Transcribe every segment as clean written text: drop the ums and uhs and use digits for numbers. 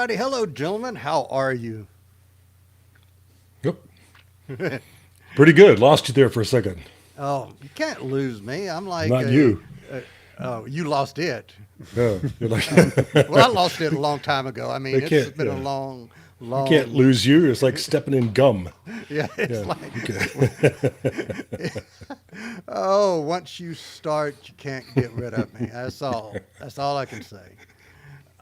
everybody. Hello, gentlemen. How are you? Yep. Pretty good. Lost you there for a second. Oh, you can't lose me. I'm like Not you. a oh, you lost it. Yeah. You're like, Well, I lost it a long time ago. I mean, they it's can't, been a yeah. long, You can't long. lose you. It's like stepping in gum. Yeah, it's Yeah. like, Okay. oh, once you start, you can't get rid of me. That's all. That's all I can say.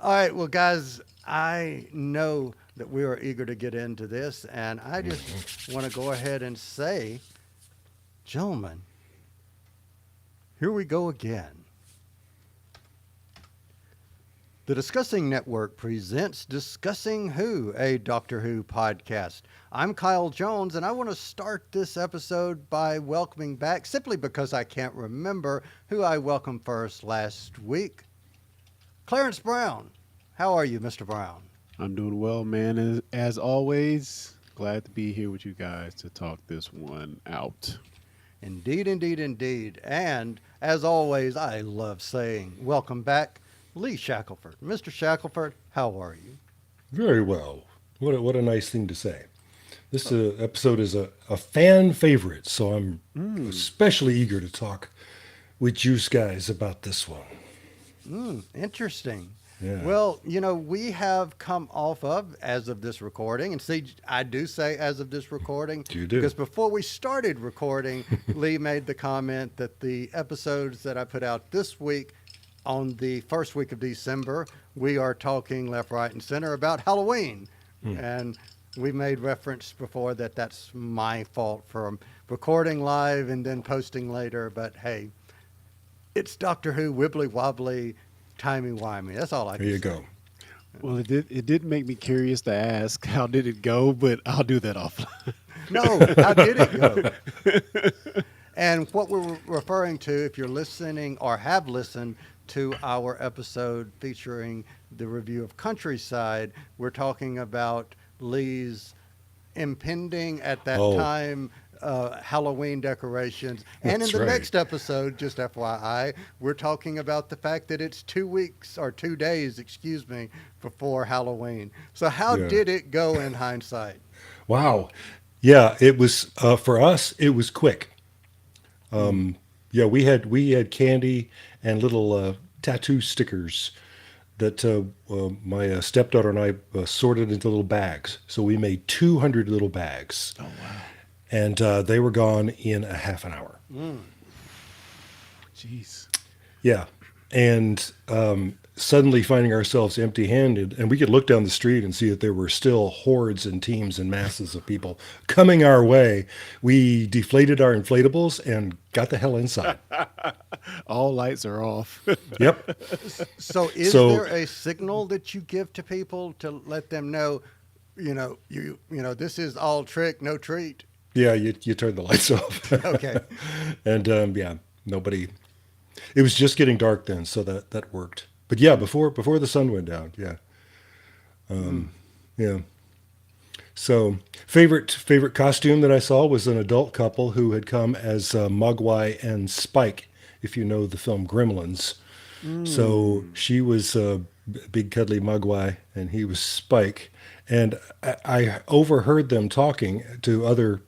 All right, well, guys, I know that we are eager to get into this, and I just want to go ahead and say, gentlemen, here we go again. The Discussing Network presents Discussing Who, a Doctor Who podcast. I'm Kyle Jones, and I want to start this episode by welcoming back, simply because I can't remember who I welcomed first last week, Clarence Brown. How are you, Mr. Brown? I'm doing well, man. As always, glad to be here with you guys to talk this one out. Indeed, indeed, indeed. And as always, I love saying welcome back, Lee Shackelford. Mr. Shackelford, how are you? Very well. What a nice thing to say. This episode is a fan favorite, so I'm especially eager to talk with you guys about this one. Interesting. Yeah. Well, we have come off of, as of this recording, and see, I do say as of this recording. You do. Because before we started recording, Lee made the comment that the episodes that I put out this week on the first week of December, we are talking left, right, and center about Halloween. And we made reference before that that's my fault for recording live and then posting later. But hey, it's Doctor Who, wibbly wobbly, timey-wimey. That's all I can There you say. go. Well, it did make me curious to ask how did it go, but I'll do that offline. No, how did it go? And what we're referring to, if you're listening or have listened to our episode featuring the review of Countryside, we're talking about Lee's impending at that Oh. time Halloween decorations. And That's in the right. next episode, just FYI, we're talking about the fact that it's 2 weeks or 2 days, before Halloween. So how Yeah. did it go in hindsight? Wow. Yeah, it was for us. It was quick. Yeah, we had candy and little tattoo stickers that my stepdaughter and I sorted into little bags. So we made 200 little bags. Oh wow. And they were gone in a half an hour. Jeez. Yeah. And suddenly finding ourselves empty-handed, and we could look down the street and see that there were still hordes and teams and masses of people coming our way. We deflated our inflatables and got the hell inside. All lights are off. Yep. So is So- there a signal that you give to people to let them know, this is all trick, no treat? Yeah, you turn the lights off. Okay. And yeah, nobody. It was just getting dark then, so that worked. But yeah, before the sun went down, yeah. Yeah. So favorite costume that I saw was an adult couple who had come as Mogwai and Spike, if you know the film Gremlins. So she was big cuddly Mogwai and he was Spike. And I overheard them talking to other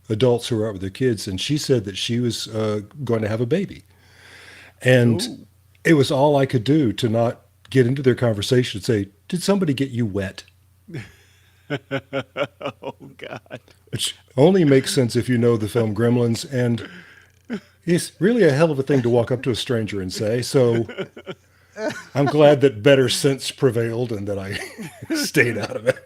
adults who were out with their kids, and she said that she was going to have a baby. And it was all I could do to not get into their conversation and say, "Did somebody get you wet?" Oh God. Which only makes sense if you know the film Gremlins, and it's really a hell of a thing to walk up to a stranger and say. So I'm glad that better sense prevailed and that I stayed out of it.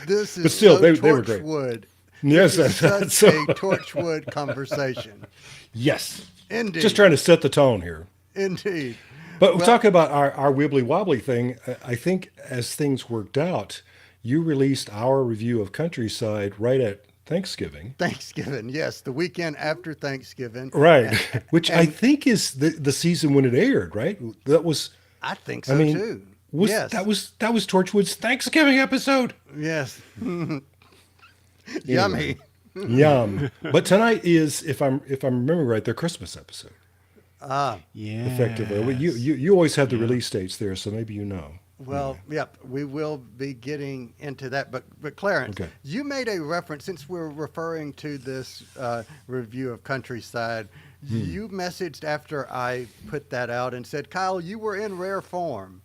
This is But still, so they were great. Torchwood. Yes, This is that's such so. a Torchwood conversation. Yes. Indeed. Just trying to set the tone here. Indeed. But Well- talking about our wibbly wobbly thing, I think as things worked out, you released our review of Countryside right at Thanksgiving. Thanksgiving, yes, the weekend after Thanksgiving. Right. Which I and- think is the season when it aired, right? That was, I think so I mean, too. was yes. that was Torchwood's Thanksgiving episode. Yes. Yummy. Yum. But tonight is, if I'm remembering right, their Christmas episode. Ah, Yeah. Effectively. Well, you always have the release dates there, so maybe you know. Well, yep, we will be getting into that. But Clarence, Okay. you made a reference, since we're referring to this review of Countryside, you messaged after I put that out and said, Kyle, you were in rare form.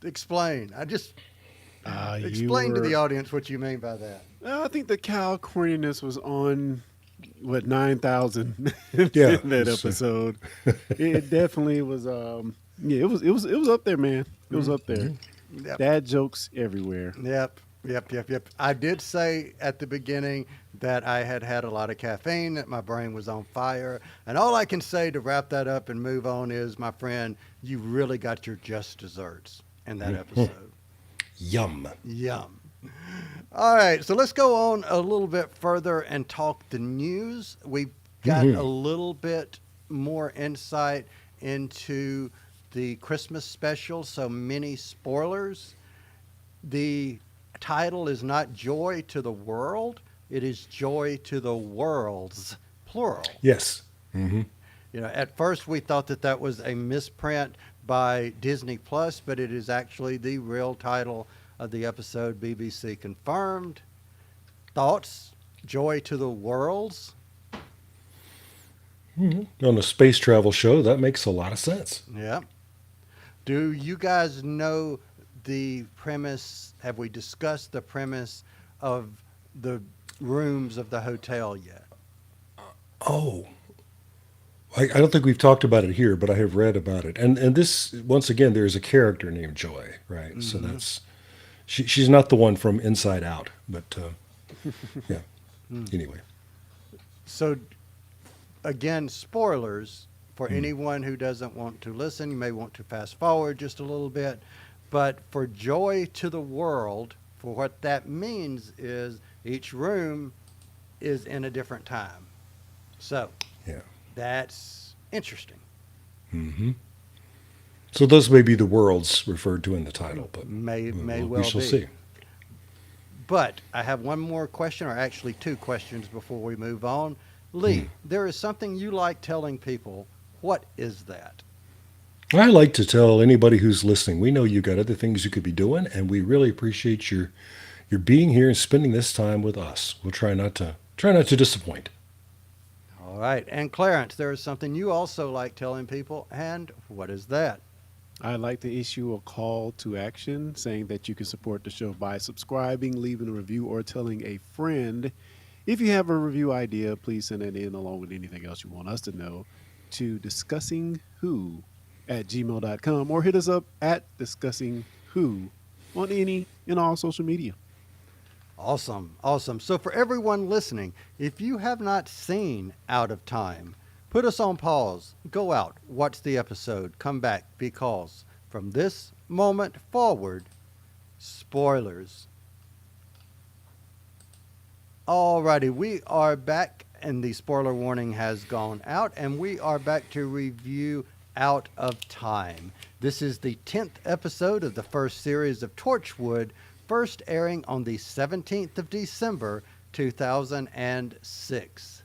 Explain. You Explain to were, the audience what you mean by that. I think the cow corniness was on what 9,000 Yeah, in that it's, episode. It definitely was. Yeah, it was up there, man. It was up there. Yep. Dad jokes everywhere. Yep. I did say at the beginning that I had had a lot of caffeine, that my brain was on fire. And all I can say to wrap that up and move on is, my friend, you really got your just desserts in that episode. Yum. Yum. All right, so let's go on a little bit further and talk the news. We've got a little bit more insight into the Christmas special, so many spoilers. The title is not Joy to the World, it is Joy to the Worlds, plural. Yes. Mm-hmm. You know, at first we thought that that was a misprint by Disney Plus, but it is actually the real title of the episode. BBC confirmed. Thoughts? Joy to the Worlds? On a space travel show, that makes a lot of sense. Yeah. Do you guys know the premise? Have we discussed the premise of the rooms of the hotel yet? Oh, I don't think we've talked about it here, but I have read about it. And this, once again, there's a character named Joy, right? So that's she's not the one from Inside Out, but yeah. Anyway, So, again, spoilers for anyone who doesn't want to listen. You may want to fast forward just a little bit. But for Joy to the World, for what that means is each room is in a different time. So, yeah. that's interesting. hmm So those may be the worlds referred to in the title, but May we well shall be. see. But I have one more question, or actually two questions before we move on. Lee, there is something you like telling people. What is that? I like to tell anybody who's listening, we know you got other things you could be doing, and we really appreciate your being here and spending this time with us. We'll try not to disappoint. All right. And Clarence, there is something you also like telling people, and what is that? I'd like to issue a call to action saying that you can support the show by subscribing, leaving a review, or telling a friend. If you have a review idea, please send it in along with anything else you want us to know to discussingwho@gmail.com or hit us up at discussingwho on any and all social media. Awesome. So for everyone listening, if you have not seen Out of Time, put us on pause, go out, watch the episode, come back, because from this moment forward, spoilers. Alrighty, we are back, and the spoiler warning has gone out, and we are back to review Out of Time. This is the 10th episode of the first series of Torchwood, first airing on the 17th of December, 2006.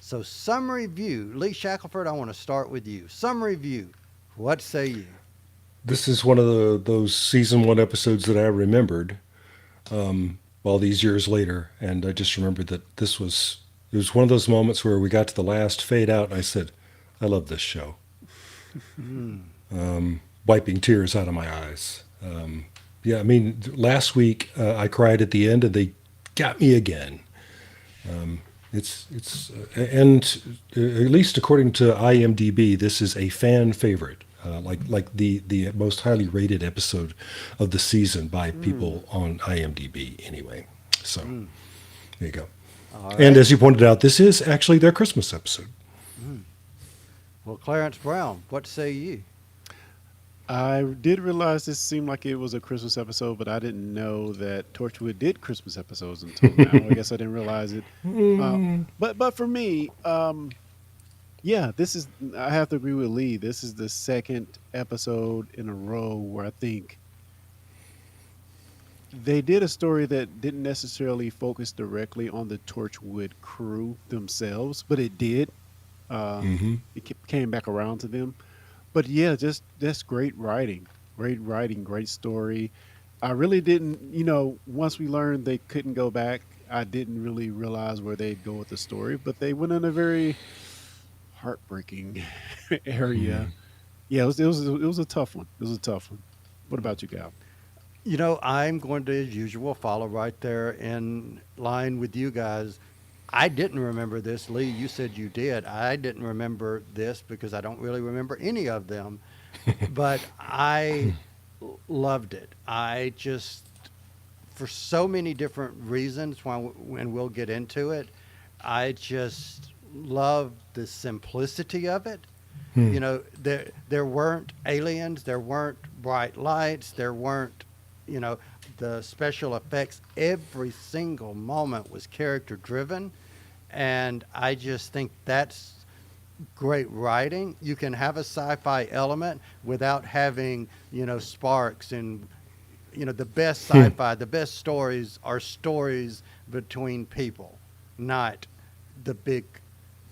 So, summary view. Lee Shackelford, I want to start with you. Summary view. What say you? This is one of those season 1 episodes that I remembered all these years later, and I just remembered that it was one of those moments where we got to the last fade out, and I said, I love this show. Wiping tears out of my eyes. Yeah, I mean, last week I cried at the end, and they got me again. And at least according to IMDb, this is a fan favorite, like the most highly rated episode of the season by people on IMDb. Anyway, so there you go. All right. And as you pointed out, this is actually their Christmas episode. Well, Clarence Brown, what say you? I did realize this seemed like it was a Christmas episode, but I didn't know that Torchwood did Christmas episodes until now. I guess I didn't realize it. But for me, yeah, this is. I have to agree with Lee. This is the second episode in a row where I think they did a story that didn't necessarily focus directly on the Torchwood crew themselves, but it did. It came back around to them. But yeah, just that's great writing great writing, great story. I really didn't, once we learned they couldn't go back, I didn't really realize where they'd go with the story, but they went in a very heartbreaking area. Mhm. Yeah, it was a tough one. It was a tough one. What about you, Gal? I'm going to, as usual, follow right there in line with you guys. I didn't remember this. Lee, you said you did. I didn't remember this because I don't really remember any of them, but I loved it. I just, for so many different reasons, when we'll get into it, I just love the simplicity of it. Hmm. There weren't aliens, there weren't bright lights, there weren't, you know, the special effects. Every single moment was character driven, and I just think that's great writing. You can have a sci-fi element without having, sparks and, the best Hmm. sci-fi, the best stories are stories between people, not the big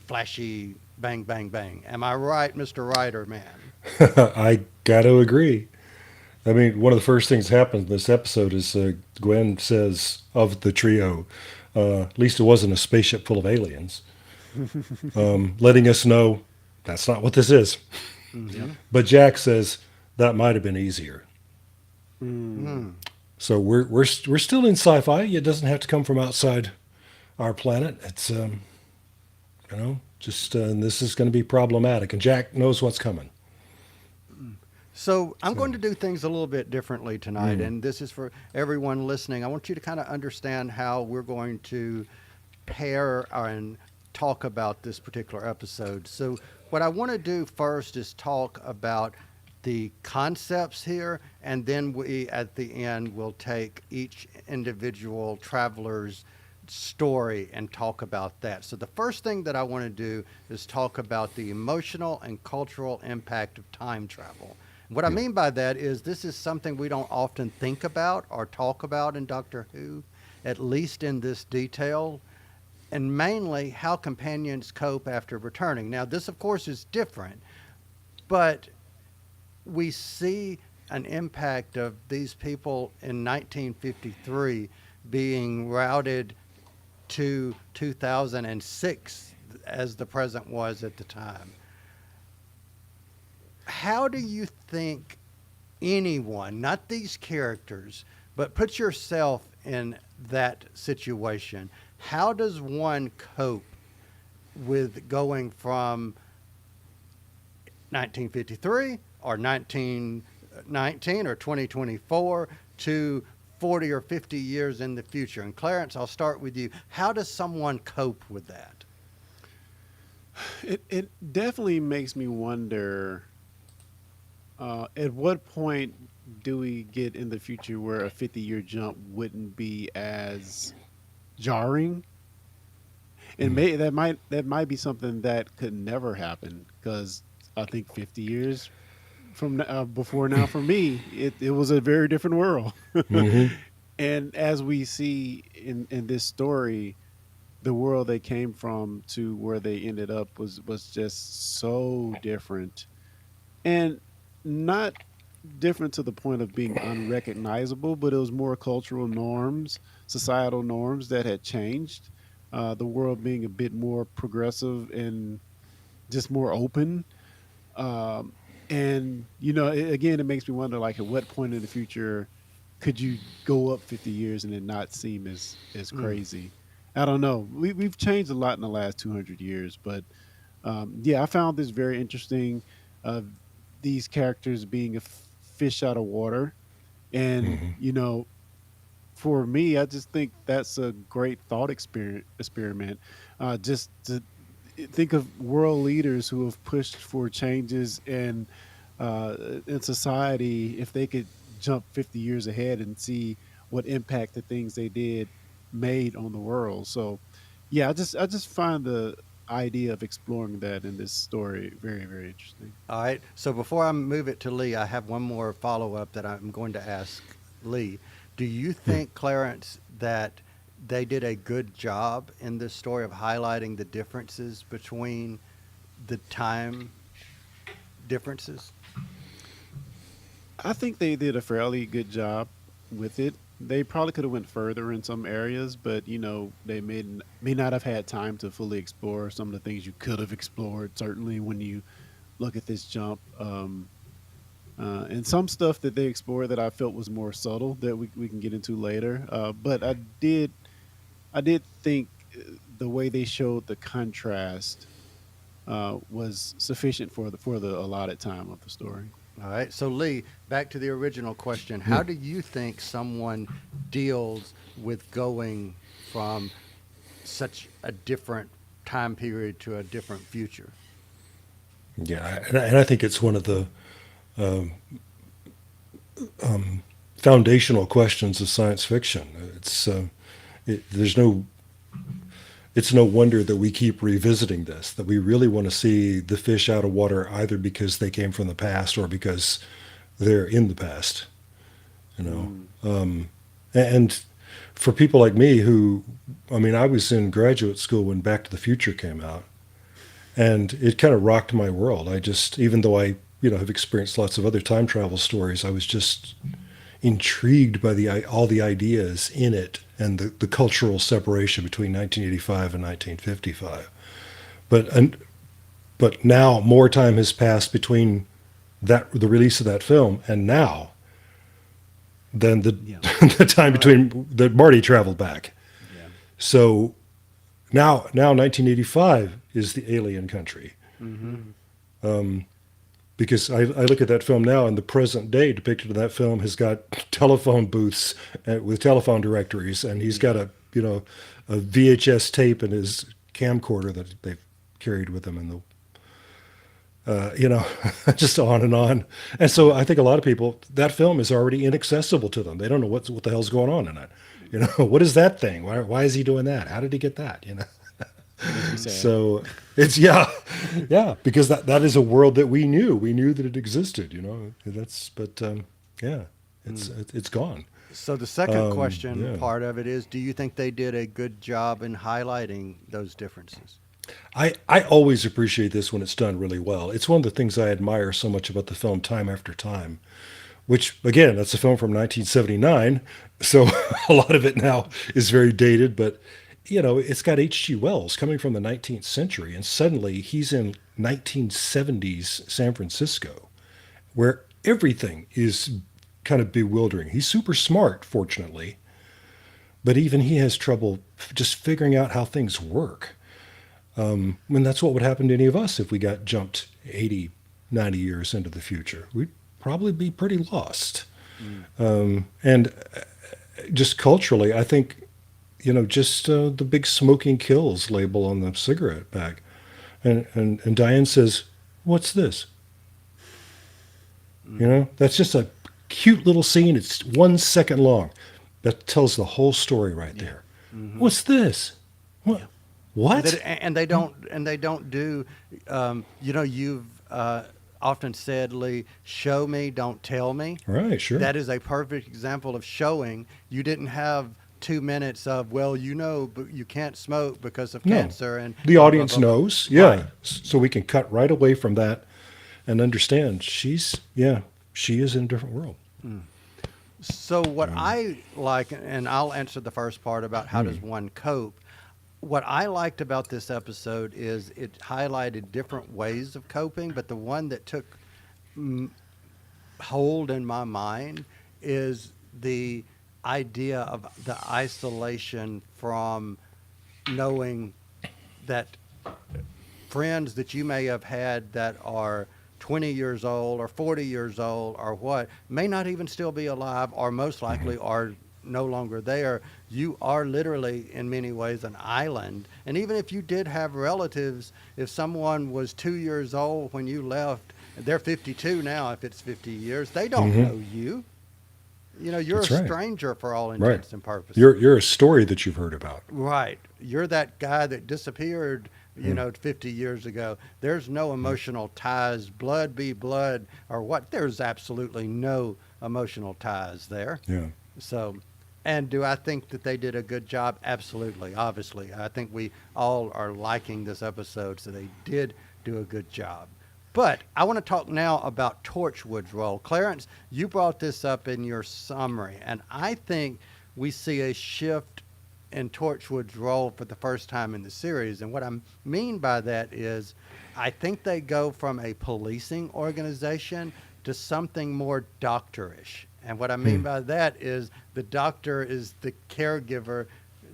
flashy bang bang bang. Am I right, Mr. Writer Man? I got to agree. I mean, one of the first things that happens in this episode is Gwen says of the trio, at least it wasn't a spaceship full of aliens, letting us know that's not what this is. Yep. Mm-hmm. But Jack says that might have been easier. Mm. Mm. So we're still in sci-fi. It doesn't have to come from outside our planet. It's just and this is going to be problematic, and Jack knows what's coming. So I'm So, going to do things a little bit differently tonight, mm, and this is for everyone listening. I want you to kind of understand how we're going to pair and talk about this particular episode. So what I want to do first is talk about the concepts here, and then we at the end will take each individual traveler's story and talk about that. So the first thing that I want to do is talk about the emotional and cultural impact of time travel. What I yeah. mean by that is this is something we don't often think about or talk about in Doctor Who, at least in this detail, and mainly how companions cope after returning. Now, this, of course, is different, but we see an impact of these people in 1953 being routed to 2006 as the present was at the time. How do you think anyone, not these characters, but put yourself in that situation? How does one cope with going from 1953 or 1919 or 2024 to 40 or 50 years in the future? And Clarence, I'll start with you. How does someone cope with that? It definitely makes me wonder. At what point do we get in the future where a 50-year jump wouldn't be as jarring? And Mm. that might be something that could never happen because I think 50 years from before now for me, it was a very different world. Hmm. And as we see in this story, the world they came from to where they ended up was just so different, and not different to the point of being unrecognizable, but it was more cultural norms, societal norms that had changed. The world being a bit more progressive and just more open. Um, and again, it makes me wonder, like, at what point in the future could you go up 50 years and it not seem as Mm. crazy? I don't know. We've changed a lot in the last 200 years, but yeah, I found this very interesting. Uh, these characters being a fish out of water, and Hmm. for me, I just think that's a great thought experiment. Just to think of world leaders who have pushed for changes in society, if they could jump 50 years ahead and see what impact the things they did made on the world. So, yeah, I just find the idea of exploring that in this story very, very interesting. All right. So before I move it to Lee, I have one more follow up that I'm going to ask Lee. Do you think, Clarence, that they did a good job in this story of highlighting the differences between the time differences? I think they did a fairly good job with it. They probably could have went further in some areas, but they may not have had time to fully explore some of the things you could have explored. Certainly, when you look at this jump, and some stuff that they explored that I felt was more subtle that we can get into later. But I did think the way they showed the contrast was sufficient for the allotted time of the story. All right. So, Lee, back to the original question. How do you think someone deals with going from such a different time period to a different future? Yeah, and I think it's one of the foundational questions of science fiction. There's no. It's no wonder that we keep revisiting this. That we really want to see the fish out of water, either because they came from the past or because they're in the past. You know, and for people like me, I was in graduate school when Back to the Future came out, and it kind of rocked my world. Even though I have experienced lots of other time travel stories, I was just intrigued by all the ideas in it and the cultural separation between 1985 and 1955. But now more time has passed between the release of that film and now than the Yeah. the time between that Marty traveled back. Yeah. So now 1985 is the alien country. Because I look at that film now, and the present day depicted in that film has got telephone booths with telephone directories, and he's got a VHS tape in his camcorder that they've carried with him, and just on and on. And so I think a lot of people, that film is already inaccessible to them. They don't know what the hell's going on in it. What is that thing? Why is he doing that? How did he get that? So it's yeah, because that is a world that we knew that it existed. It's gone. So the second question yeah. part of it is, do you think they did a good job in highlighting those differences? I always appreciate this when it's done really well. It's one of the things I admire so much about the film Time After Time, which, again, that's a film from 1979, so a lot of it now is very dated, but it's got H.G. Wells coming from the 19th century, and suddenly he's in 1970s San Francisco, where everything is kind of bewildering. He's super smart, fortunately, but even he has trouble just figuring out how things work. And that's what would happen to any of us if we got jumped 80, 90 years into the future. We'd probably be pretty lost. And just culturally, I think, the big smoking kills label on the cigarette pack. And Diane says, "What's this?" That's just a cute little scene. It's 1 second long. That tells the whole story right there. What's this? What? Yeah. What? And they don't do, you've often said, Lee, show me, don't tell me. Right, sure. That is a perfect example of showing. You didn't have 2 minutes of, but you can't smoke because of cancer. And the audience blah, blah, blah. knows. Yeah. Right. So we can cut right away from that and understand she is in a different world. So what I like, and I'll answer the first part about how does one cope. What I liked about this episode is it highlighted different ways of coping, but the one that took hold in my mind is the idea of the isolation from knowing that friends that you may have had that are 20 years old or 40 years old or what may not even still be alive, or most likely are no longer there. You are literally in many ways an island. And even if you did have relatives, if someone was 2 years old when you left, they're 52 now if it's 50 years, they don't know you. You're That's a right. stranger for all intents and purposes. You're a story that you've heard about. Right. You're that guy that disappeared, 50 years ago. There's no emotional ties, blood be blood, or what. There's absolutely no emotional ties there. Yeah. So, and do I think that they did a good job? Absolutely. Obviously. I think we all are liking this episode, so they did do a good job. But I want to talk now about Torchwood's role. Clarence, you brought this up in your summary, and I think we see a shift in Torchwood's role for the first time in the series. And what I mean by that is I think they go from a policing organization to something more doctorish. And what I mean by that is the doctor is the caregiver,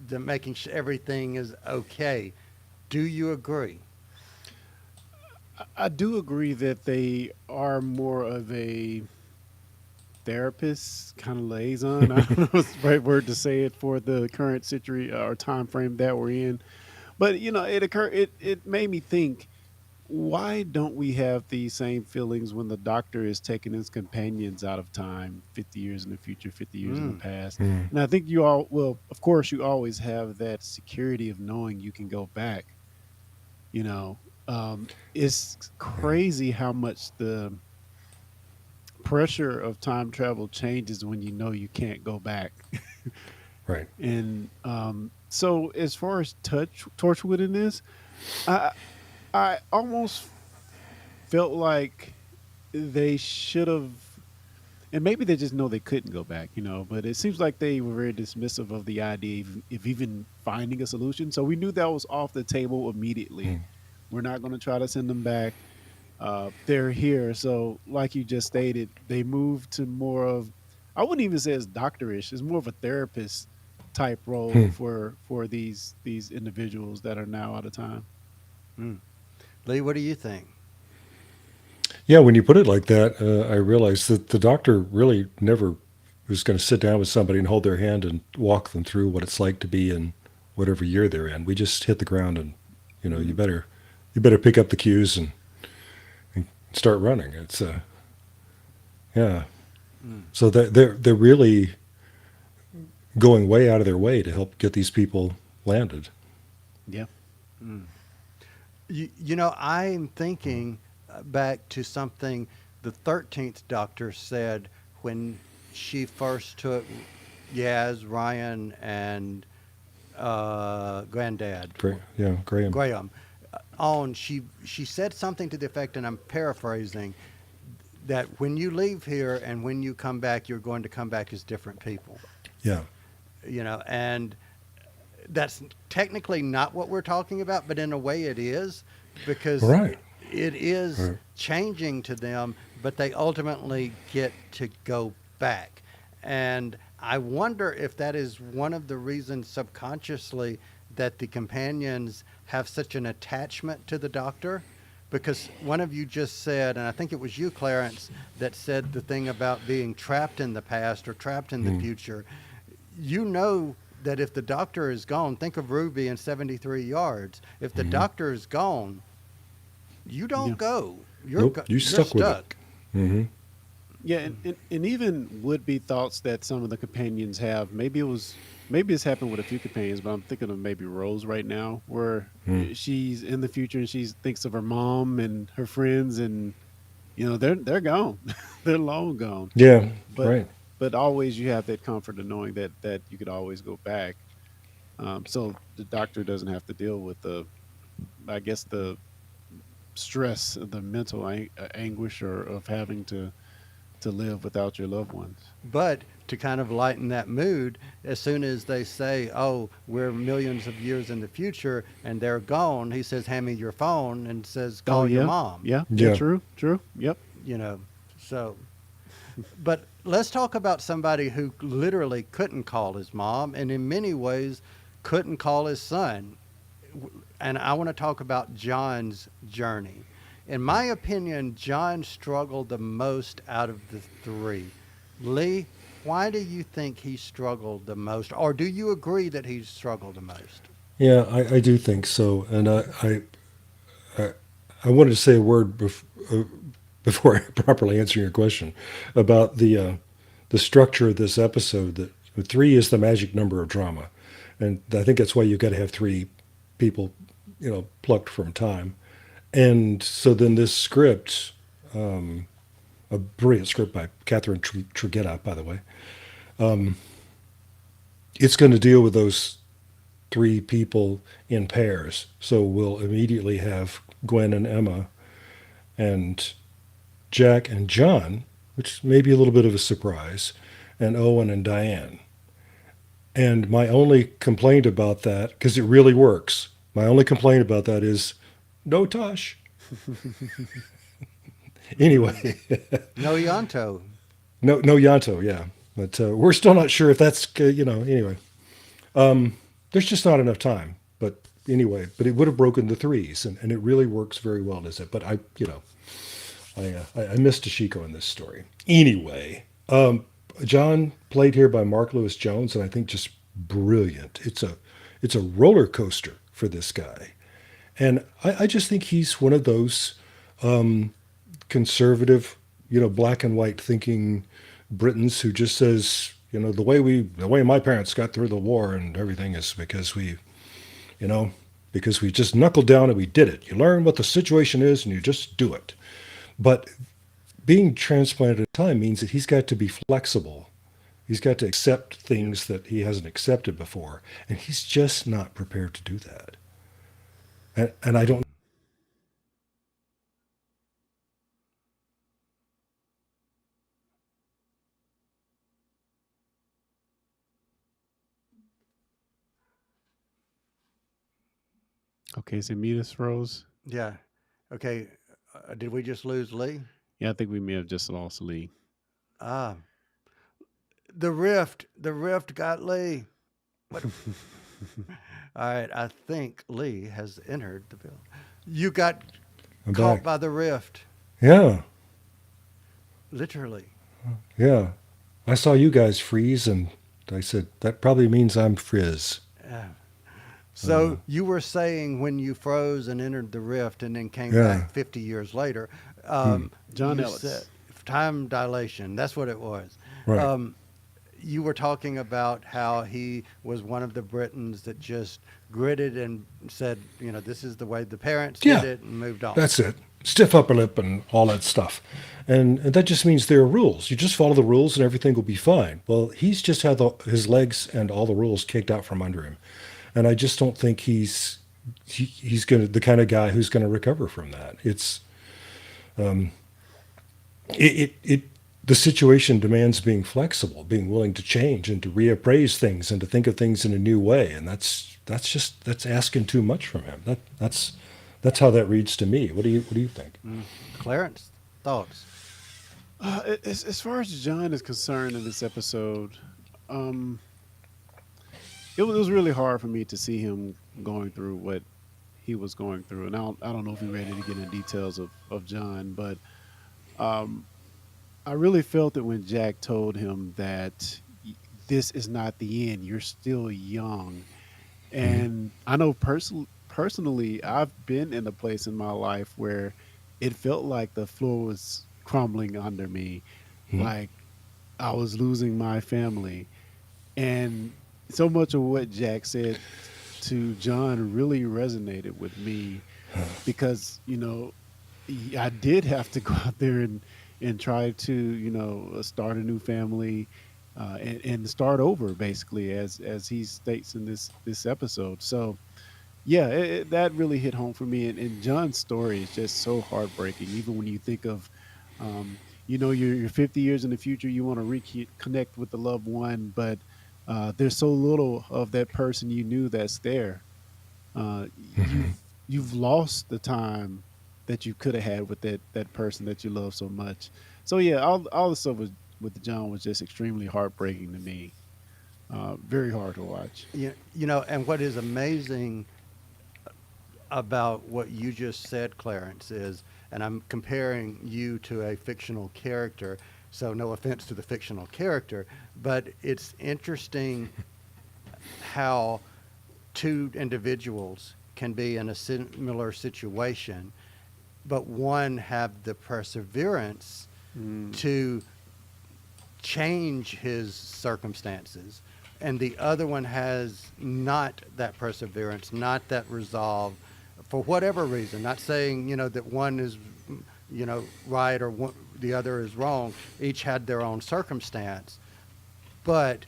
the making sure everything is okay. Do you agree? I do agree that they are more of a therapist kind of liaison. I don't know what's the right word to say it for the current century or time frame that we're in. But it made me think, why don't we have these same feelings when the doctor is taking his companions out of time 50 years in the future, 50 years in the past? Mm. And I think you all, well, of course, you always have that security of knowing you can go back. You know, it's crazy how much the pressure of time travel changes when you know you can't go back. Right. And so, as far as Torchwood in this, I I almost felt like they should have, and maybe they just know they couldn't go back, But it seems like they were very dismissive of the idea of even finding a solution. So we knew that was off the table immediately. Mm. We're not going to try to send them back. They're here. So, like you just stated, they moved to more of, I wouldn't even say it's doctorish. It's more of a therapist type role Hmm. for these individuals that are now out of time. Mm. Lee, what do you think? Yeah, when you put it like that, I realized that the doctor really never was going to sit down with somebody and hold their hand and walk them through what it's like to be in whatever year they're in. We just hit the ground and, you better pick up the cues and start running. It's yeah. So they're really going way out of their way to help get these people landed. Yeah. I'm thinking back to something the 13th Doctor said when she first took Yaz, Ryan, and Granddad, Graham. on. She said something to the effect, and I'm paraphrasing, that when you leave here and when you come back, you're going to come back as different people. Yeah. And that's technically not what we're talking about, but in a way it is, because Right. it is Right. changing to them, but they ultimately get to go back. And I wonder if that is one of the reasons subconsciously that the companions have such an attachment to the Doctor. Because one of you just said, and I think it was you, Clarence, that said the thing about being trapped in the past or trapped in the future. You know that if the Doctor is gone, think of Ruby in 73 Yards. If the Doctor is gone, you don't Yeah. go. Nope, you're stuck with it. Mm-hmm. Yeah, and even would be thoughts that some of the companions have. Maybe it's happened with a few companions, but I'm thinking of maybe Rose right now, where she's in the future and she thinks of her mom and her friends, and they're gone, they're long gone. Yeah. But Right. but always you have that comfort of knowing that you could always go back. So the Doctor doesn't have to deal with I guess the stress, the mental anguish, or of having to live without your loved ones. But to kind of lighten that mood, as soon as they say, oh, we're millions of years in the future and they're gone, he says, hand me your phone, and says, call your mom. Yeah, Yeah. true. Yep. So, but let's talk about somebody who literally couldn't call his mom and in many ways couldn't call his son. And I want to talk about John's journey. In my opinion, John struggled the most out of the three. Lee, why do you think he struggled the most? Or do you agree that he struggled the most? Yeah, I do think so. And I wanted to say a word before properly answering your question about the structure of this episode. That three is the magic number of drama, and I think that's why you've got to have three people, plucked from time. And so then this script, a brilliant script by Catherine Trugetta, by the way, it's going to deal with those three people in pairs. So we'll immediately have Gwen and Emma and Jack and John, which may be a little bit of a surprise, and Owen and Diane. And my only complaint about that, because it really works, my only complaint about that is no Tosh. Anyway, No Yanto. no Yanto, yeah. But we're still not sure if that's, anyway. There's just not enough time. But anyway, but it would have broken the threes, and it really works very well, as it. But I missed Tashiko in this story. Anyway, John, played here by Mark Lewis Jones, and I think just brilliant. It's a roller coaster for this guy, and I just think he's one of those conservative, black and white thinking Britons who just says, the way my parents got through the war and everything is because we just knuckled down and we did it. You learn what the situation is and you just do it. But being transplanted at a time means that he's got to be flexible. He's got to accept things that he hasn't accepted before. And he's just not prepared to do that. And I don't. Okay, so Midas froze. Yeah. Okay. Did we just lose Lee? Yeah, I think we may have just lost Lee. Ah, the rift got Lee. What? All right, I think Lee has entered the building. You got I'm caught back. by the rift, Yeah. literally. Yeah. I saw you guys freeze, and I said, that probably means I'm frizz. Yeah. So you were saying when you froze and entered the rift and then came Yeah. back 50 years later, John you Ellis. said time dilation. That's what it was. Right. You were talking about how he was one of the Britons that just gritted and said, this is the way the parents Yeah. did it and moved on. That's it. Stiff upper lip and all that stuff. And that just means there are rules. You just follow the rules and everything will be fine. Well, he's just had his legs and all the rules kicked out from under him. And I just don't think he's the kind of guy who's going to recover from that. It's the situation demands being flexible, being willing to change and to reappraise things and to think of things in a new way. And that's asking too much from him. That's how that reads to me. What do you think? Clarence, thoughts? As far as John is concerned in this episode, it was really hard for me to see him going through what he was going through. And I don't know if you're ready to get into details of John, but I really felt that when Jack told him that this is not the end, you're still young. And I know personally, I've been in a place in my life where it felt like the floor was crumbling under me, like I was losing my family. And so much of what Jack said to John really resonated with me because, I did have to go out there and try to, start a new family and start over, basically, as he states in this episode. So, yeah, that really hit home for me. And John's story is just so heartbreaking, even when you think of, you're 50 years in the future, you want to reconnect with the loved one, but there's so little of that person you knew that's there. You've lost the time that you could have had with that person that you love so much. So yeah, all the stuff with John was just extremely heartbreaking to me. Very hard to watch. And what is amazing about what you just said, Clarence, is, and I'm comparing you to a fictional character, so no offense to the fictional character, but it's interesting how two individuals can be in a similar situation, but one have the perseverance to change his circumstances, and the other one has not that perseverance, not that resolve, for whatever reason. Not saying that one is right or the other is wrong. Each had their own circumstance, but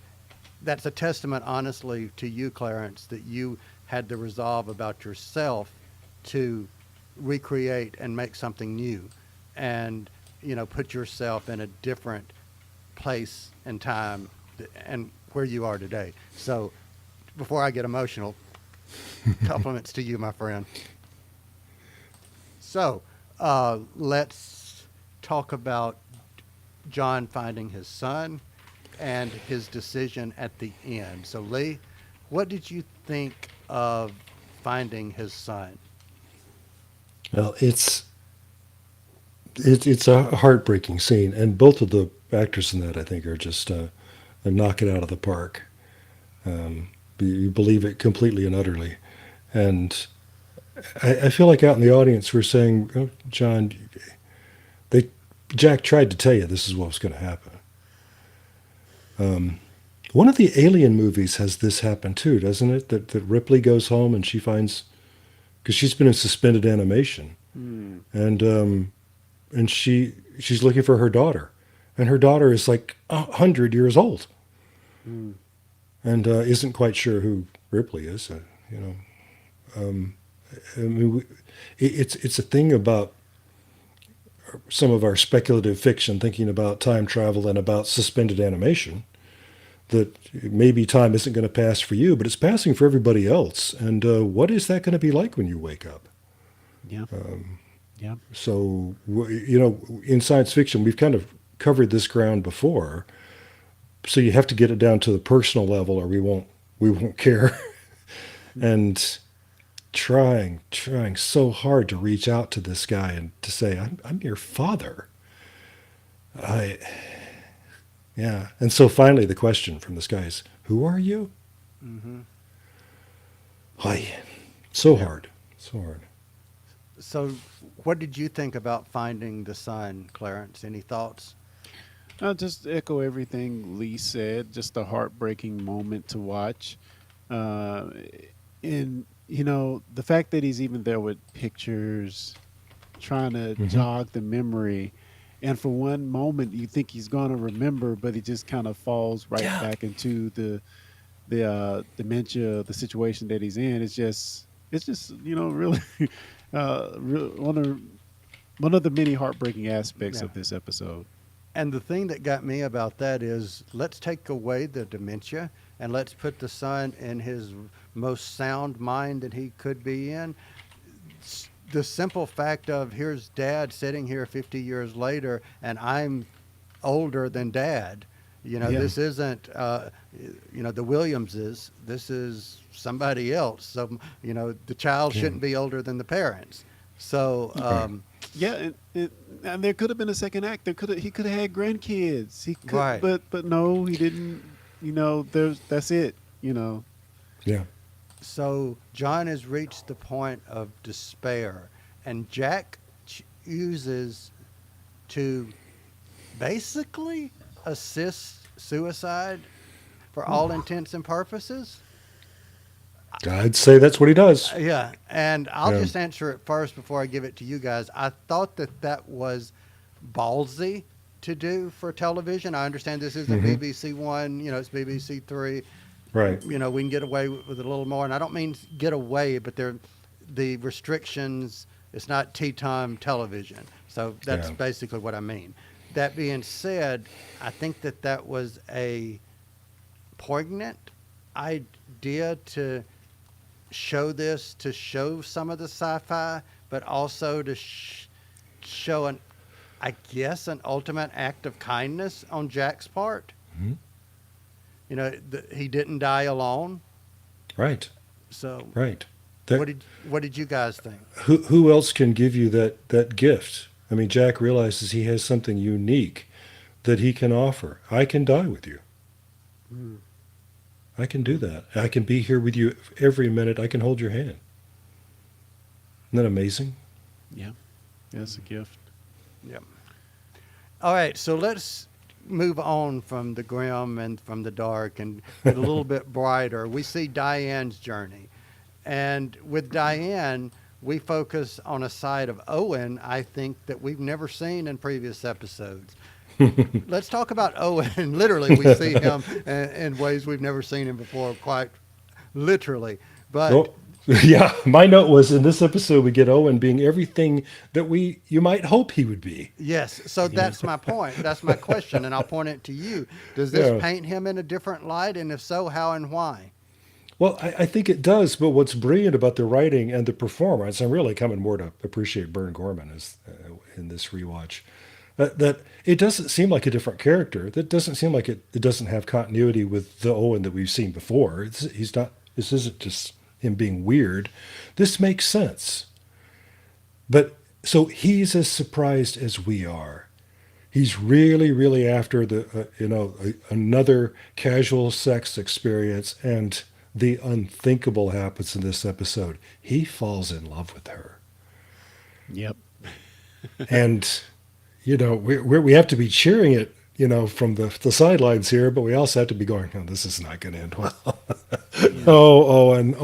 that's a testament, honestly, to you, Clarence, that you had the resolve about yourself to recreate and make something new, and put yourself in a different place and time and where you are today. So before I get emotional, compliments to you, my friend. So let's talk about John finding his son and his decision at the end. So Lee, what did you think of finding his son? Well, it's a heartbreaking scene, and both of the actors in that, I think, are just a knock it out of the park. You believe it completely and utterly, and I feel like out in the audience we're saying, oh, John, Jack tried to tell you this is what was going to happen. One of the Alien movies has this happen too, doesn't it? That Ripley goes home and she finds, because she's been in suspended animation, and she's looking for her daughter, and her daughter is like 100 years old, and isn't quite sure who Ripley is. I mean, it's a thing about some of our speculative fiction, thinking about time travel and about suspended animation, that maybe time isn't going to pass for you, but it's passing for everybody else. And what is that going to be like when you wake up? Yeah. Yeah. So, in science fiction, we've kind of covered this ground before. So you have to get it down to the personal level, or we won't care. And trying so hard to reach out to this guy and to say, I'm your father. Yeah. And so finally the question from this guy is, who are you? Mm-hmm. So hard. So what did you think about finding the son, Clarence? Any thoughts? I'll just echo everything Lee said. Just a heartbreaking moment to watch. And, the fact that he's even there with pictures, trying to jog the memory. And for one moment, you think he's going to remember, but he just kind of falls right back into the dementia, the situation that he's in. It's just really one of the many heartbreaking aspects of this episode. And the thing that got me about that is, let's take away the dementia and let's put the son in his most sound mind that he could be in. The simple fact of, here's Dad sitting here 50 years later, and I'm older than Dad. This isn't, the Williamses. This is somebody else. So, the child shouldn't be older than the parents. So, and there could have been a second act. He could have had grandkids. He could, right. but no, he didn't. That's it. Yeah. So John has reached the point of despair, and Jack chooses to basically assist suicide for all intents and purposes. I'd say that's what he does. Yeah, and I'll just answer it first before I give it to you guys. I thought that was ballsy to do for television. I understand this isn't BBC One, it's BBC Three. Right. We can get away with a little more, and I don't mean get away, but the restrictions. It's not tea time television, so that's basically what I mean. That being said, I think that was a poignant idea to show some of the sci-fi, but also to show an ultimate act of kindness on Jack's part. He didn't die alone. Right. So right. What did you guys think? Who else can give you that gift? I mean, Jack realizes he has something unique that he can offer. I can die with you. I can do that. I can be here with you every minute. I can hold your hand. Isn't that amazing? Yeah. That's a gift. Yeah. All right, so let's move on from the grim and from the dark and get a little bit brighter. We see Diane's journey. And with Diane, we focus on a side of Owen, I think, that we've never seen in previous episodes. Let's talk about Owen. Literally, we see him in ways we've never seen him before, quite literally. But Yeah, my note was in this episode we get Owen being everything that you might hope he would be. Yes. So that's my point. That's my question, and I'll point it to you. Does this Yeah. paint him in a different light? And if so, how and why? Well, I think it does, but what's brilliant about the writing and the performance, I'm really coming more to appreciate Bern Gorman as in this rewatch, that it doesn't seem like a different character. That doesn't seem like it doesn't have continuity with the Owen that we've seen before. He's not. This isn't just him being weird. This makes sense. But so he's as surprised as we are. He's really, really after another casual sex experience, and the unthinkable happens in this episode. He falls in love with her, Yep. and we have to be cheering it, from the sidelines here, but we also have to be going, "Oh, this is not going to end well." Oh, Owen.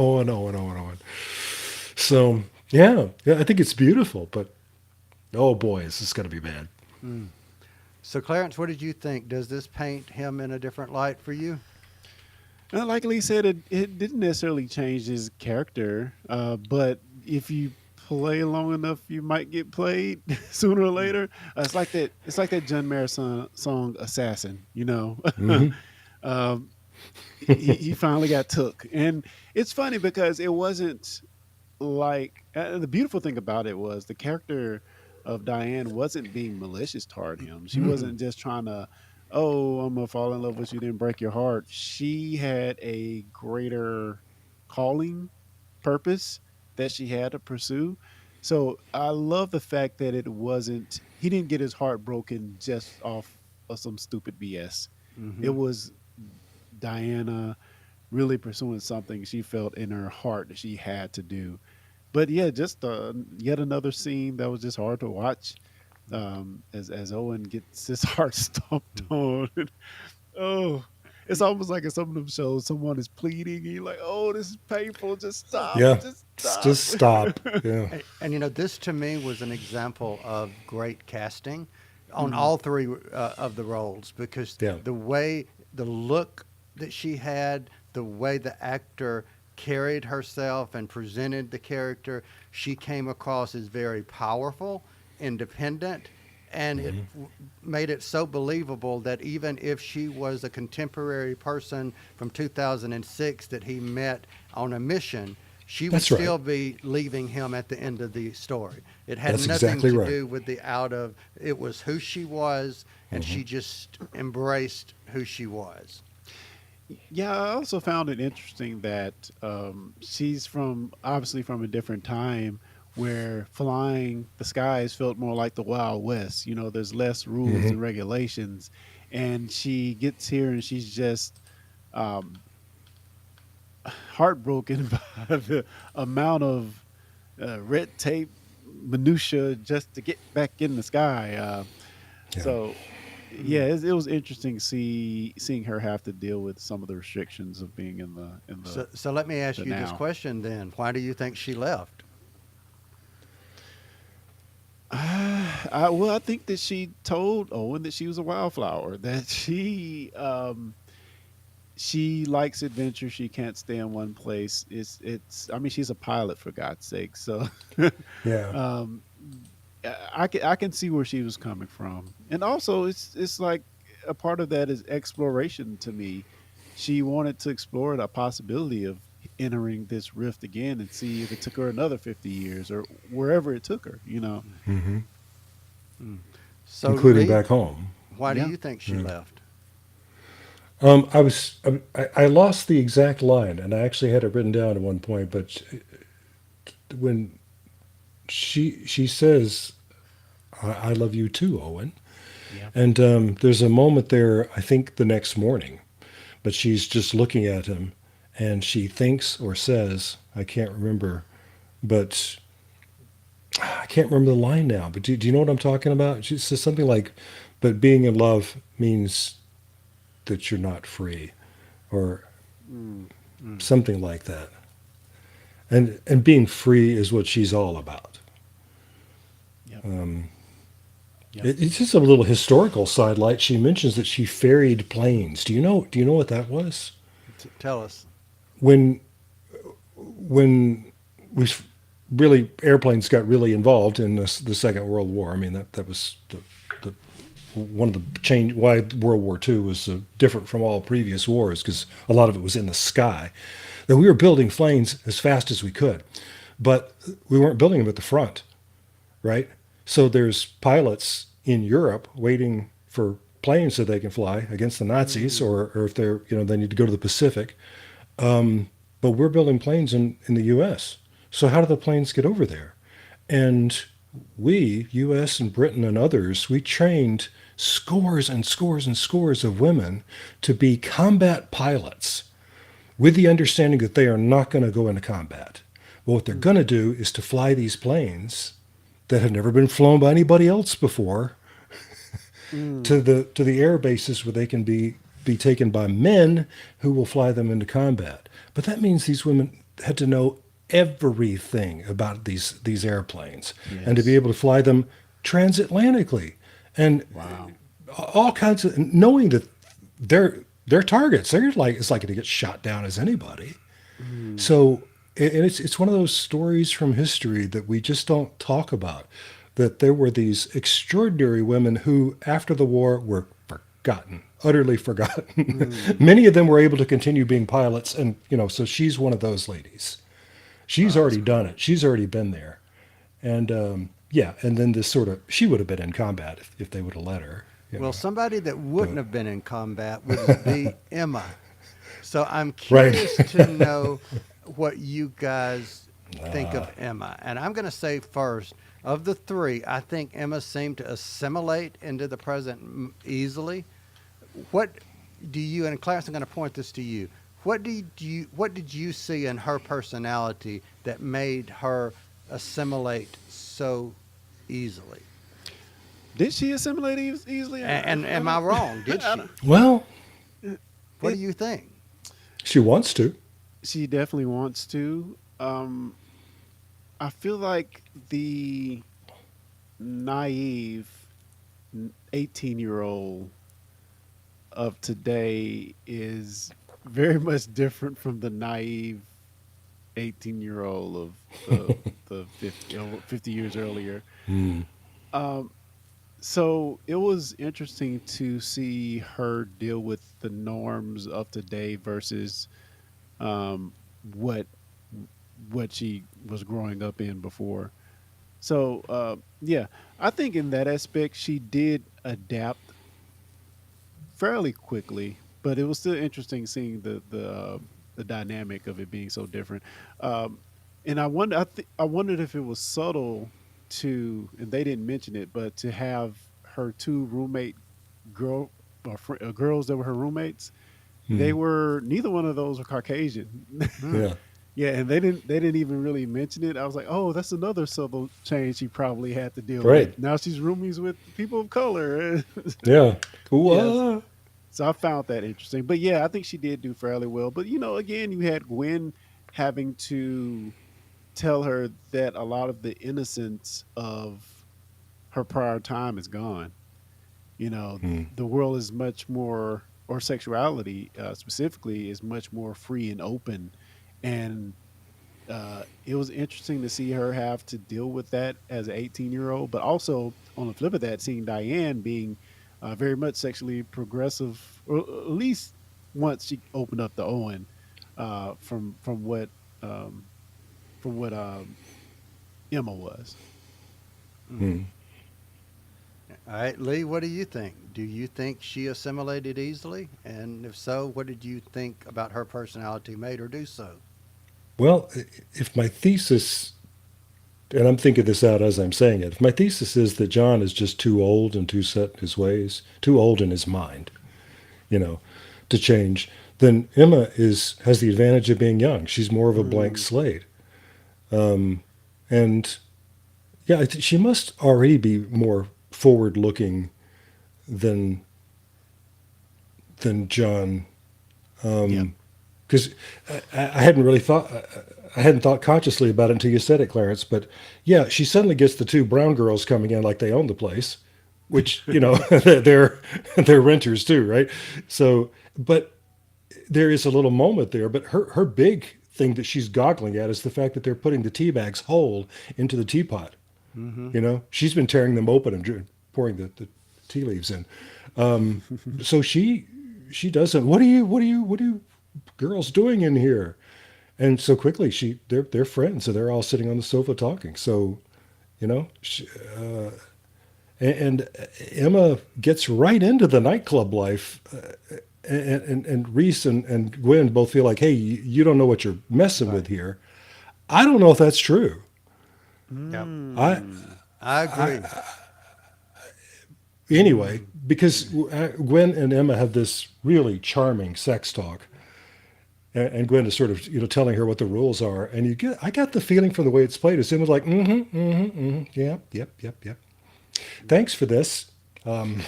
So yeah, I think it's beautiful, but oh boy, is this going to be bad. So, Clarence, what did you think? Does this paint him in a different light for you? Like Lee said, it didn't necessarily change his character, but if you play long enough, you might get played sooner or later. It's like that. It's like that John Mayer song "Assassin." Mhm. um, he finally got took, and it's funny because it wasn't like the beautiful thing about it was the character of Diane wasn't being malicious toward him. She wasn't just trying to, oh, I'm gonna fall in love with you, then break your heart. She had a greater calling, purpose that she had to pursue. So I love the fact that it wasn't. He didn't get his heart broken just off of some stupid BS. It Mm-hmm. was Diana really pursuing something she felt in her heart that she had to do. But yeah, just yet another scene that was just hard to watch, as Owen gets his heart stomped on. Oh, it's almost like in some of them shows, someone is pleading, and you're like, "Oh, this is painful. Just stop. Yeah, Just stop." just stop. Yeah. And this to me was an example of great casting on Mhm. all three of the roles, because Yeah. the way, the look that she had, the way the actor carried herself and presented the character, she came across as very powerful, independent, and it made it so believable that even if she was a contemporary person from 2006 that he met on a mission, she would That's right. still be leaving him at the end of the story. It had That's nothing exactly to right. do with the out of, it was who she was, and she just embraced who she was. Yeah, I also found it interesting that she's from obviously from a different time where flying the skies felt more like the Wild West. There's less rules Hmm. and regulations, and she gets here and she's just um, heartbroken by the amount of red tape minutia just to get back in the sky. Yeah. So yeah, it was interesting seeing her have to deal with some of the restrictions of being So let me ask the you this now. question then. Why do you think she left? Well, I think that she told Owen that she was a wildflower. That she likes adventure. She can't stay in one place. It's. I mean, she's a pilot for God's sake. So, Yeah. um, I can see where she was coming from, and also it's like a part of that is exploration to me. She wanted to explore the possibility of entering this rift again and see if it took her another 50 years or wherever it took her. Hmm. So Including Lee, back home. why do Yeah. you think she Yeah. left? I lost the exact line, and I actually had it written down at one point. But when she says, "I love you too, Owen," Yeah. and there's a moment there, I think the next morning, but she's just looking at him, and she thinks or says, I can't remember, but I can't remember the line now. But do you know what I'm talking about? She says something like, "But being in love means that you're not free," or Mm, mm, something like that. And being free is what she's all about. yep. Um, Yep. it's just a little historical sidelight. She mentions that she ferried planes. Do you know? Do you know what that was? Tell us. When we really airplanes got really involved in the Second World War. I mean that was the one of the change why World War II was different from all previous wars, because a lot of it was in the sky. That we were building planes as fast as we could, but we weren't building them at the front, right? So there's pilots in Europe waiting for planes so they can fly against the Nazis, or if they're they need to go to the Pacific. But we're building planes in the U.S. So how do the planes get over there? And we, U.S. and Britain and others, we trained scores and scores and scores of women to be combat pilots with the understanding that they are not going to go into combat. But what they're going to do is to fly these planes that have never been flown by anybody else before to the air bases where they can be taken by men who will fly them into combat. But that means these women had to know everything about these airplanes, and to be able to fly them transatlantically, and all kinds of, knowing that they're targets. They're like, it's like to get shot down as anybody. So, and it's one of those stories from history that we just don't talk about. That there were these extraordinary women who, after the war, were forgotten, utterly forgotten. Many of them were able to continue being pilots, and so she's one of those ladies. She's already done it. She's already been there, and and then this sort of, she would have been in combat if they would have let her. Well, somebody that wouldn't have been in combat would be Emma. So I'm curious to know what you guys think of Emma. And I'm going to say first, of the three, I think Emma seemed to assimilate into the present easily. What do you, and Clarence, I'm going to point this to you. What did you see in her personality that made her assimilate so easily? Did she assimilate easily? And am I wrong? Did she? Well, What do you think? she wants to. She definitely wants to. I feel like the naive 18-year-old of today is very much different from the naive 18-year-old of the 50 years earlier. So it was interesting to see her deal with the norms of today versus what she was growing up in before. So I think in that aspect she did adapt fairly quickly, but it was still interesting seeing the dynamic of it being so different. And I wondered if it was subtle to, and they didn't mention it, but to have her two roommate girls that were her roommates, they were, neither one of those were Caucasian. Yeah. Yeah, and they didn't even really mention it. I was like, oh, that's another subtle change she probably had to deal with. Now she's roomies with people of color. Yeah. Yes. So I found that interesting. But yeah, I think she did do fairly well. But again, you had Gwen having to tell her that a lot of the innocence of her prior time is gone. The world is much more, or sexuality specifically, is much more free and open. And it was interesting to see her have to deal with that as an 18-year-old, but also on the flip of that, seeing Diane being very much sexually progressive, or at least once she opened up to Owen, from what Emma was. All right, Lee, what do you think? Do you think she assimilated easily? And if so, what did you think about her personality made her do so? Well, if my thesis, and I'm thinking this out as I'm saying it, if my thesis is that John is just too old and too set in his ways, too old in his mind, to change, then Emma has the advantage of being young. She's more of a blank slate. And yeah, she must already be more forward-looking than John. Because I hadn't thought consciously about it until you said it, Clarence. But yeah, she suddenly gets the two brown girls coming in like they own the place, which they're renters too, right? So, but there is a little moment there. But her big thing that she's goggling at is the fact that they're putting the tea bags whole into the teapot. You know, she's been tearing them open and pouring the tea leaves in. So she doesn't. What are you girls doing in here? And so quickly they're friends, so they're all sitting on the sofa talking. So, you know, and Emma gets right into the nightclub life. And Reese and Gwen both feel like, hey, you don't know what you're messing with here. I don't know if that's true. Yep. I I agree. anyway, because Gwen and Emma have this really charming sex talk, and Gwen is sort of telling her what the rules are, and I got the feeling from the way it's played, as Emma's like, yep. Thanks for this. I'm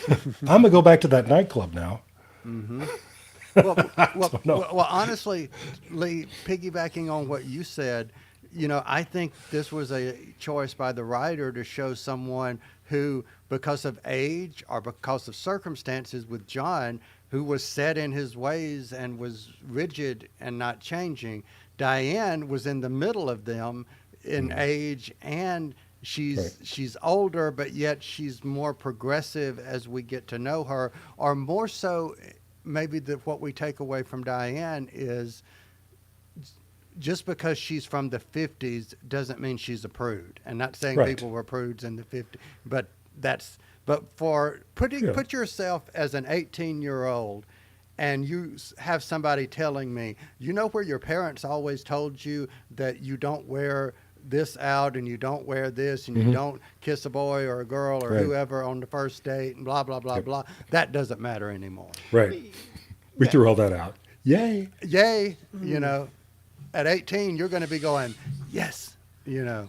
gonna go back to that nightclub now. Well, honestly, Lee, piggybacking on what you said, I think this was a choice by the writer to show someone who, because of age or because of circumstances with John, who was set in his ways and was rigid and not changing. Diane was in the middle of them in age, and she's older, but yet she's more progressive as we get to know her, or more so. Maybe what we take away from Diane is just because she's from the 50s doesn't mean she's a prude. And not saying people were prudes in the 50s, but put yourself as an 18-year-old, and you have somebody telling me, where your parents always told you that you don't wear this out and you don't wear this and you don't kiss a boy or a girl or whoever on the first date and blah, blah, blah, blah. That doesn't matter anymore. Right. We threw all that out. Yay. At 18, you're going to be going, yes, Yeah.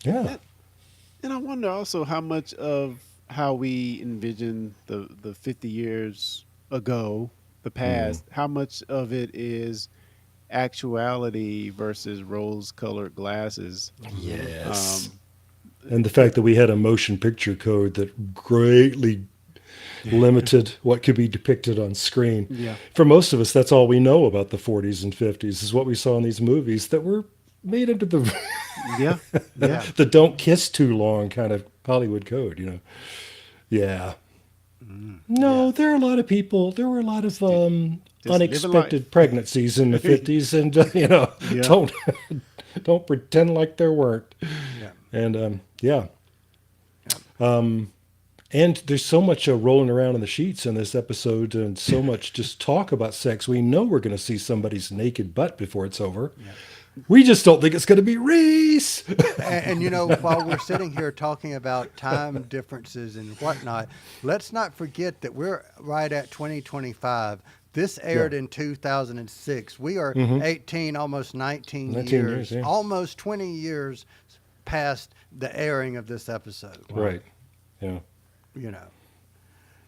And I wonder also how much of how we envision the 50 years ago, the past, how much of it is actuality versus rose-colored glasses. Yes. And the fact that we had a motion picture code that greatly limited what could be depicted on screen. Yeah. For most of us, that's all we know about the 40s and 50s is what we saw in these movies that were made under the the don't kiss too long kind of Hollywood code, Yeah. No, there are a lot of people. There were a lot of unexpected pregnancies in the 50s, and don't pretend like there weren't. Yeah. And and there's so much rolling around in the sheets in this episode, and so much just talk about sex. We know we're going to see somebody's naked butt before it's over. Yeah. We just don't think it's going to be Reese. And while we're sitting here talking about time differences and whatnot, let's not forget that we're right at 2025. This aired in 2006. We are 18, almost 19 years, almost 20 years past the airing of this episode. Right. Yeah.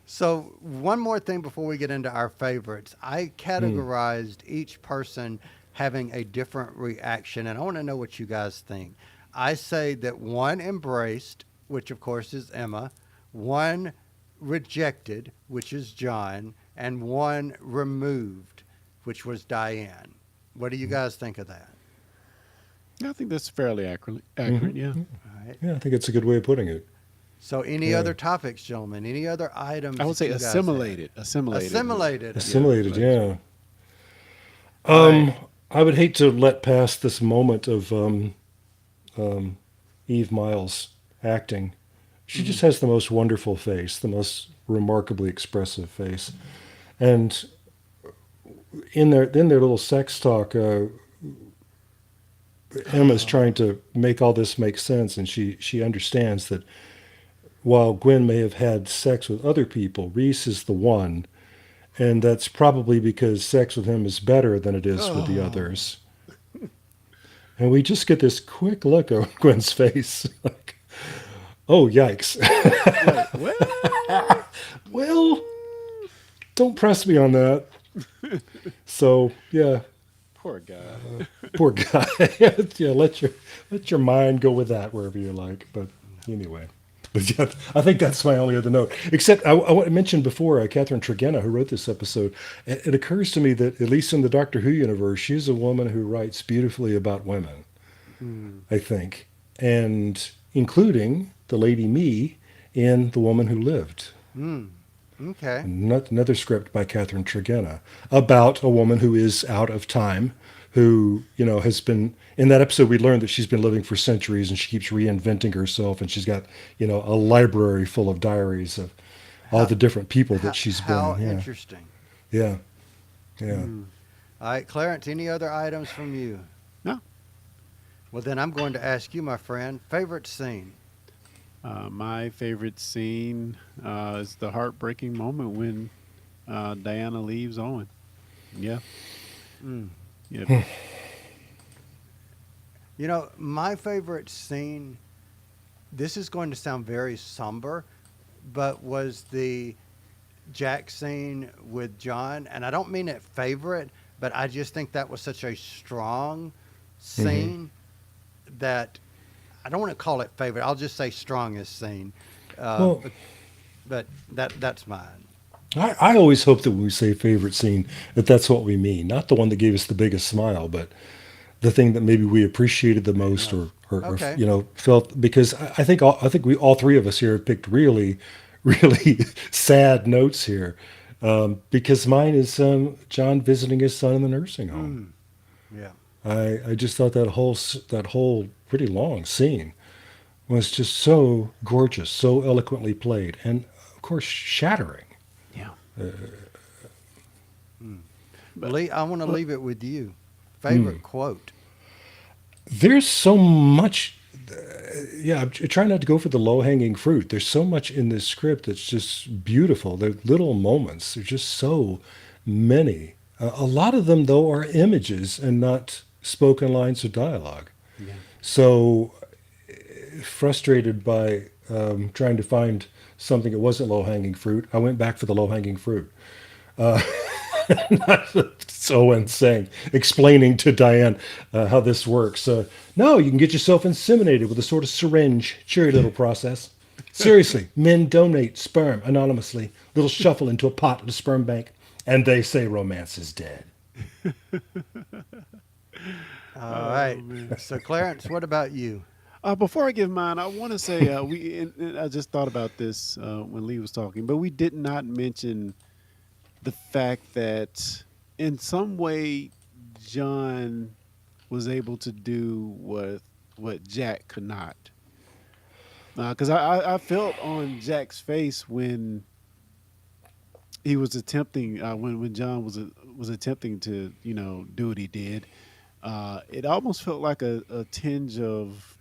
So one more thing before we get into our favorites. I categorized each person having a different reaction, and I want to know what you guys think. I say that one embraced, which of course is Emma, one rejected, which is John, and one removed, which was Diane. What do you guys think of that? I think that's fairly accurate. Yeah. All right. Yeah, I think it's a good way of putting it. So any other topics, gentlemen? Any other items? I would say assimilated. Assimilated. Assimilated, yeah. I would hate to let pass this moment of Eve Miles acting. She just has the most wonderful face, the most remarkably expressive face. And in their little sex talk, Emma's trying to make all this make sense, and she understands that while Gwen may have had sex with other people, Reese is the one, and that's probably because sex with him is better than it is with the others. And we just get this quick look at Gwen's face, like, oh, yikes. Well, don't press me on that. So, yeah. Poor guy. Poor guy. Yeah, let your mind go with that wherever you like. But anyway. But yeah, I think that's my only other note. Except I mentioned before Catherine Tregenna, who wrote this episode. It occurs to me that at least in the Doctor Who universe, she's a woman who writes beautifully about women. Hmm. I think, and including the Lady Me in The Woman Who Lived. Hmm. Okay. Another script by Catherine Tregenna about a woman who is out of time, who, has been, in that episode we learned that she's been living for centuries and she keeps reinventing herself, and she's got, a library full of diaries of all How- the different people How, that she's how been. Yeah. interesting. Yeah. Yeah. Hmm. All right, Clarence, any other items from you? No. Well, then I'm going to ask you, my friend, favorite scene. My favorite scene is the heartbreaking moment when Diana leaves Owen. Yeah. Mm. Yeah. My favorite scene, this is going to sound very somber, but was the Jack scene with John. And I don't mean it favorite, but I just think that was such a strong scene that I don't want to call it favorite. I'll just say strongest scene. Well- But that's mine. I always hope that when we say favorite scene, that's what we mean. Not the one that gave us the biggest smile, but the thing that maybe we appreciated the most, or Okay. felt, because I think we all three of us here have picked really, really sad notes here, because mine is John visiting his son in the nursing home. Yeah. I just thought that whole pretty long scene was just so gorgeous, so eloquently played, and of course shattering. Yeah. But- Lee, I want to leave it with you. Favorite quote. There's so much. I'm trying not to go for the low hanging fruit. There's so much in this script that's just beautiful. They're little moments. There's just so many. A lot of them, though, are images and not spoken lines of dialogue. Yeah. So frustrated by trying to find something that wasn't low hanging fruit, I went back for the low hanging fruit. Owen saying, explaining to Diane how this works. No, you can get yourself inseminated with a sort of syringe. Cheery little process. Seriously, men donate sperm anonymously. Little shuffle into a pot at a sperm bank, and they say romance is dead. All right. So, Clarence, what about you? Before I give mine, I want to say and I just thought about this when Lee was talking, but we did not mention the fact that in some way John was able to do what Jack could not. Because I felt on Jack's face when he was attempting when John was attempting to do what he did. It almost felt like a tinge of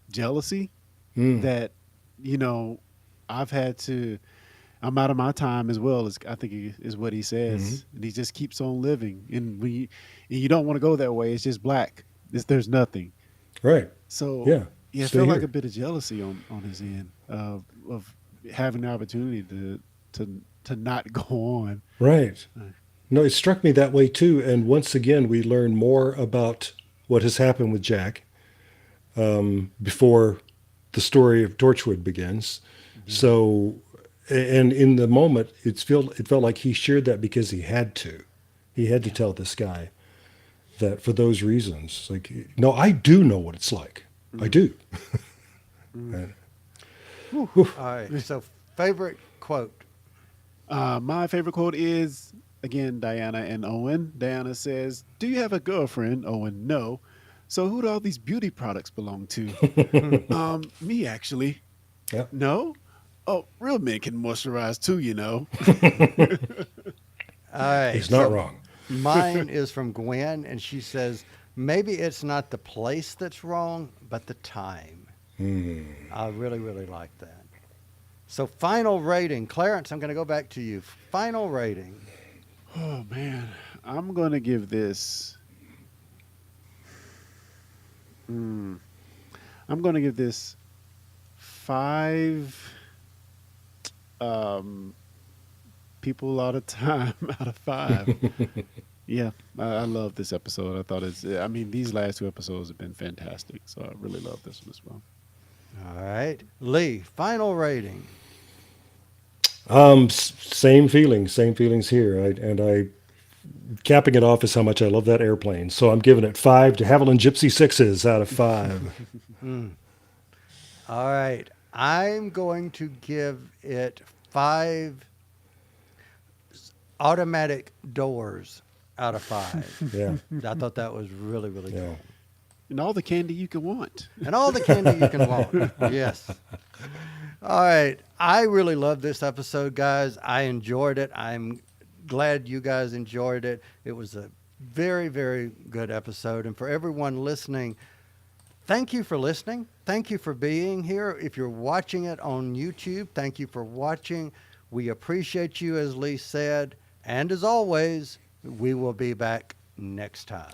jealousy that I'm out of my time as well, as I think is what he says, and he just keeps on living. And when you don't want to go that way, it's just black. There's nothing. Right. So Yeah. it Stay felt like here. a bit of jealousy on his end of having the opportunity to not go on. Right. No, it struck me that way too. And once again, we learn more about what has happened with Jack before the story of Torchwood begins. So, and in the moment, it felt like he shared that because he had to. He had to tell this guy that for those reasons. Like, no, I do know what it's like. I do. All right. So, favorite quote. My favorite quote is, again, Diana and Owen. Diana says, "Do you have a girlfriend?" Owen, "No." "So who do all these beauty products belong to?" Me, actually. Yep. "No? Oh, real men can moisturize too, you know." All right. He's not wrong. Mine is from Gwen, and she says, maybe it's not the place that's wrong, but the time. I really, really like that. So, final rating. Clarence, I'm going to go back to you. Final rating. Oh, man. I'm going to give this... I'm going to give this 5 people out of time out of 5. Yeah, I love this episode. I thought these last 2 episodes have been fantastic. So I really love this one as well. All right. Lee, final rating. Same feelings here. I capping it off is how much I love that airplane. So I'm giving it 5 de Havilland Gypsy 6s out of 5. All right. I'm going to give it 5 automatic doors out of 5. Yeah. I thought that was really, really Yeah. cool. And all the candy you can want. And all the candy you can want. Yes. All right. I really love this episode, guys. I enjoyed it. I'm glad you guys enjoyed it. It was a very, very good episode. And for everyone listening, thank you for listening. Thank you for being here. If you're watching it on YouTube, thank you for watching. We appreciate you, as Lee said. And as always, we will be back next time.